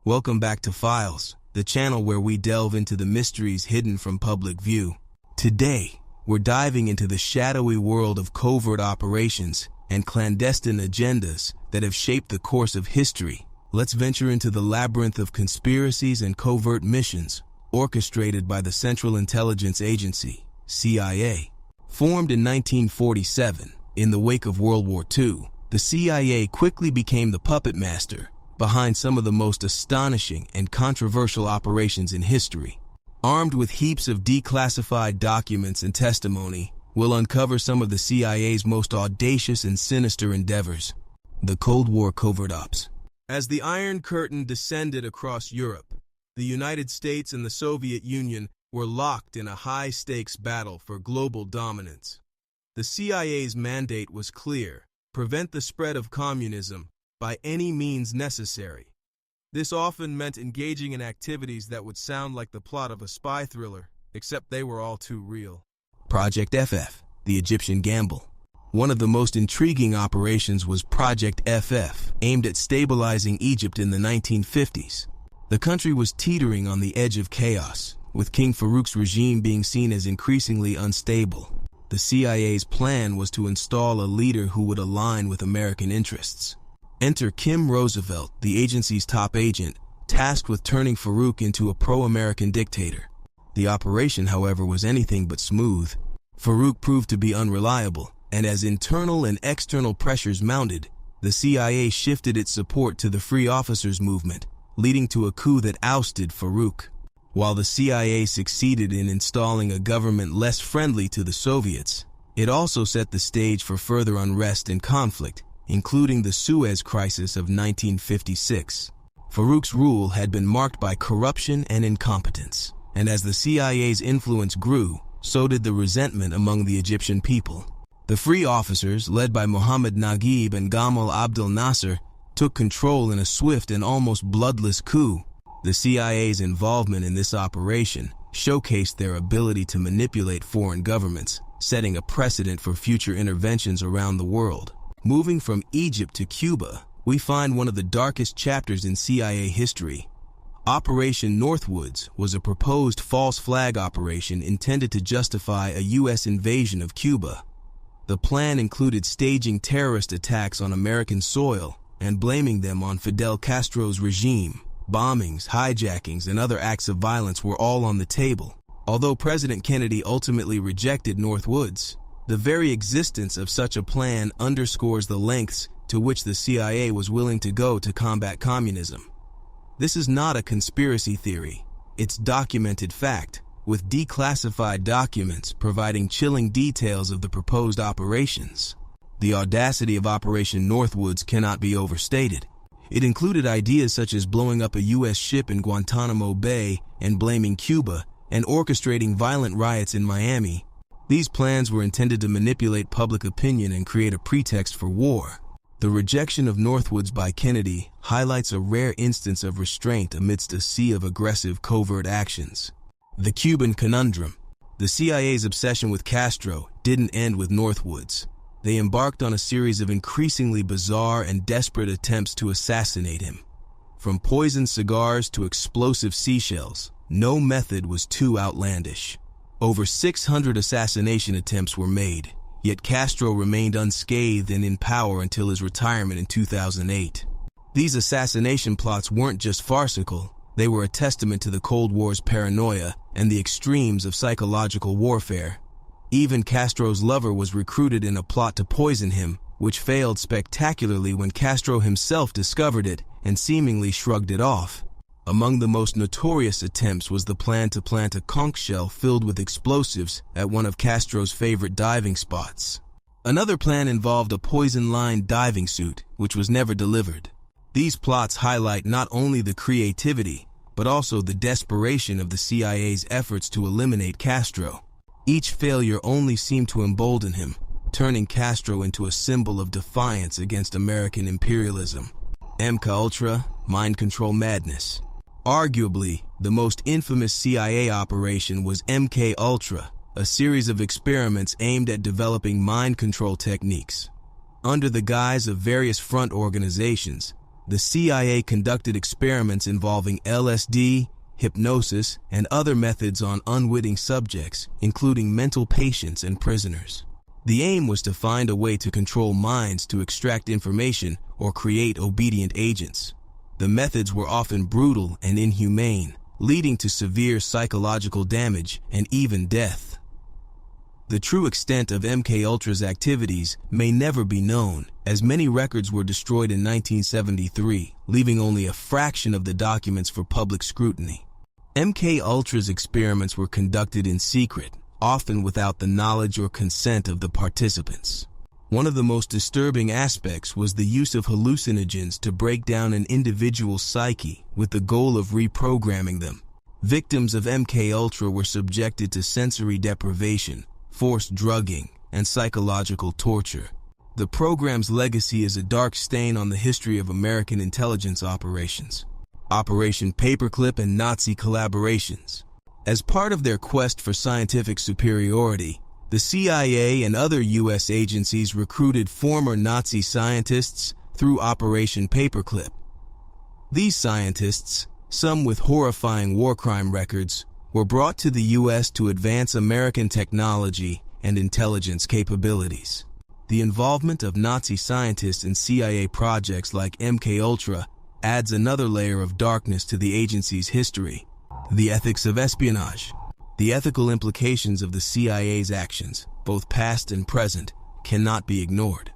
Welcome back to Files, the channel where we delve into the mysteries hidden from public view. Today, we're diving into the shadowy world of covert operations and clandestine agendas that have shaped the course of history. Let's venture into the labyrinth of conspiracies and covert missions orchestrated by the Central Intelligence Agency, CIA. Formed in 1947, in the wake of World War II, the CIA quickly became the puppet master behind some of the most astonishing and controversial operations in history. Armed with heaps of declassified documents and testimony, we'll uncover some of the CIA's most audacious and sinister endeavors. The Cold War Covert Ops. As the Iron Curtain descended across Europe, the United States and the Soviet Union were locked in a high-stakes battle for global dominance. The CIA's mandate was clear: prevent the spread of communism by any means necessary. This often meant engaging in activities that would sound like the plot of a spy thriller, except they were all too real. Project FF, the Egyptian Gamble. One of the most intriguing operations was Project FF, aimed at stabilizing Egypt in the 1950s. The country was teetering on the edge of chaos, with King Farouk's regime being seen as increasingly unstable. The CIA's plan was to install a leader who would align with American interests. Enter Kim Roosevelt, the agency's top agent, tasked with turning Farouk into a pro-American dictator. The operation, however, was anything but smooth. Farouk proved to be unreliable, and as internal and external pressures mounted, the CIA shifted its support to the Free Officers movement, leading to a coup that ousted Farouk. While the CIA succeeded in installing a government less friendly to the Soviets, it also set the stage for further unrest and conflict, including the Suez Crisis of 1956. Farouk's rule had been marked by corruption and incompetence, and as the CIA's influence grew, so did the resentment among the Egyptian people. The Free Officers, led by Mohammed Naguib and Gamal Abdel Nasser, took control in a swift and almost bloodless coup. The CIA's involvement in this operation showcased their ability to manipulate foreign governments, setting a precedent for future interventions around the world. Moving from Egypt to Cuba, we find one of the darkest chapters in CIA history. Operation Northwoods was a proposed false flag operation intended to justify a U.S. invasion of Cuba. The plan included staging terrorist attacks on American soil and blaming them on Fidel Castro's regime. Bombings, hijackings, and other acts of violence were all on the table. Although President Kennedy ultimately rejected Northwoods, the very existence of such a plan underscores the lengths to which the CIA was willing to go to combat communism. This is not a conspiracy theory. It's documented fact, with declassified documents providing chilling details of the proposed operations. The audacity of Operation Northwoods cannot be overstated. It included ideas such as blowing up a U.S. ship in Guantanamo Bay and blaming Cuba, and orchestrating violent riots in Miami. These plans were intended to manipulate public opinion and create a pretext for war. The rejection of Northwoods by Kennedy highlights a rare instance of restraint amidst a sea of aggressive covert actions. The Cuban Conundrum. The CIA's obsession with Castro didn't end with Northwoods. They embarked on a series of increasingly bizarre and desperate attempts to assassinate him. From poisoned cigars to explosive seashells, no method was too outlandish. Over 600 assassination attempts were made, yet Castro remained unscathed and in power until his retirement in 2008. These assassination plots weren't just farcical, they were a testament to the Cold War's paranoia and the extremes of psychological warfare. Even Castro's lover was recruited in a plot to poison him, which failed spectacularly when Castro himself discovered it and seemingly shrugged it off. Among the most notorious attempts was the plan to plant a conch shell filled with explosives at one of Castro's favorite diving spots. Another plan involved a poison-lined diving suit, which was never delivered. These plots highlight not only the creativity, but also the desperation of the CIA's efforts to eliminate Castro. Each failure only seemed to embolden him, turning Castro into a symbol of defiance against American imperialism. MKUltra, mind control madness. Arguably, the most infamous CIA operation was MKUltra, a series of experiments aimed at developing mind control techniques. Under the guise of various front organizations, the CIA conducted experiments involving LSD, hypnosis, and other methods on unwitting subjects, including mental patients and prisoners. The aim was to find a way to control minds to extract information or create obedient agents. The methods were often brutal and inhumane, leading to severe psychological damage and even death. The true extent of MKUltra's activities may never be known, as many records were destroyed in 1973, leaving only a fraction of the documents for public scrutiny. MKUltra's experiments were conducted in secret, often without the knowledge or consent of the participants. One of the most disturbing aspects was the use of hallucinogens to break down an individual's psyche with the goal of reprogramming them. Victims of MKUltra were subjected to sensory deprivation, forced drugging, and psychological torture. The program's legacy is a dark stain on the history of American intelligence operations. Operation Paperclip and Nazi collaborations. As part of their quest for scientific superiority, the CIA and other U.S. agencies recruited former Nazi scientists through Operation Paperclip. These scientists, some with horrifying war crime records, were brought to the U.S. to advance American technology and intelligence capabilities. The involvement of Nazi scientists in CIA projects like MKUltra adds another layer of darkness to the agency's history. The ethics of espionage. The ethical implications of the CIA's actions, both past and present, cannot be ignored.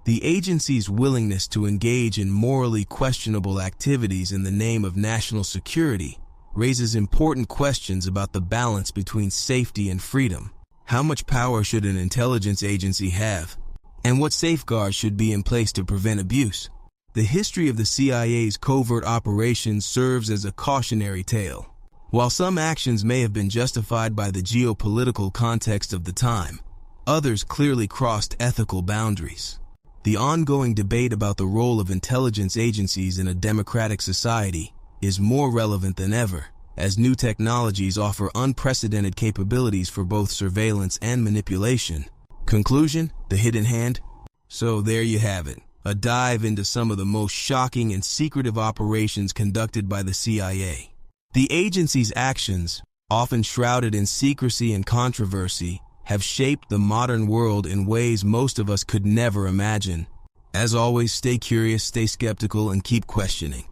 The agency's willingness to engage in morally questionable activities in the name of national security raises important questions about the balance between safety and freedom. How much power should an intelligence agency have? And what safeguards should be in place to prevent abuse? The history of the CIA's covert operations serves as a cautionary tale. While some actions may have been justified by the geopolitical context of the time, others clearly crossed ethical boundaries. The ongoing debate about the role of intelligence agencies in a democratic society is more relevant than ever, as new technologies offer unprecedented capabilities for both surveillance and manipulation. Conclusion: the hidden hand. So there you have it, a dive into some of the most shocking and secretive operations conducted by the CIA. The agency's actions, often shrouded in secrecy and controversy, have shaped the modern world in ways most of us could never imagine. As always, stay curious, stay skeptical, and keep questioning.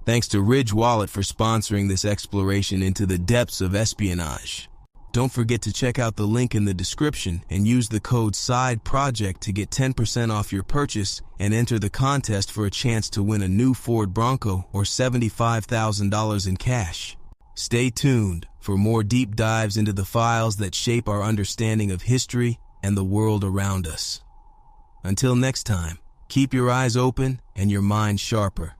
Thanks to Ridge Wallet for sponsoring this exploration into the depths of espionage. Don't forget to check out the link in the description and use the code SIDEPROJECT to get 10% off your purchase and enter the contest for a chance to win a new Ford Bronco or $75,000 in cash. Stay tuned for more deep dives into the files that shape our understanding of history and the world around us. Until next time, keep your eyes open and your mind sharper.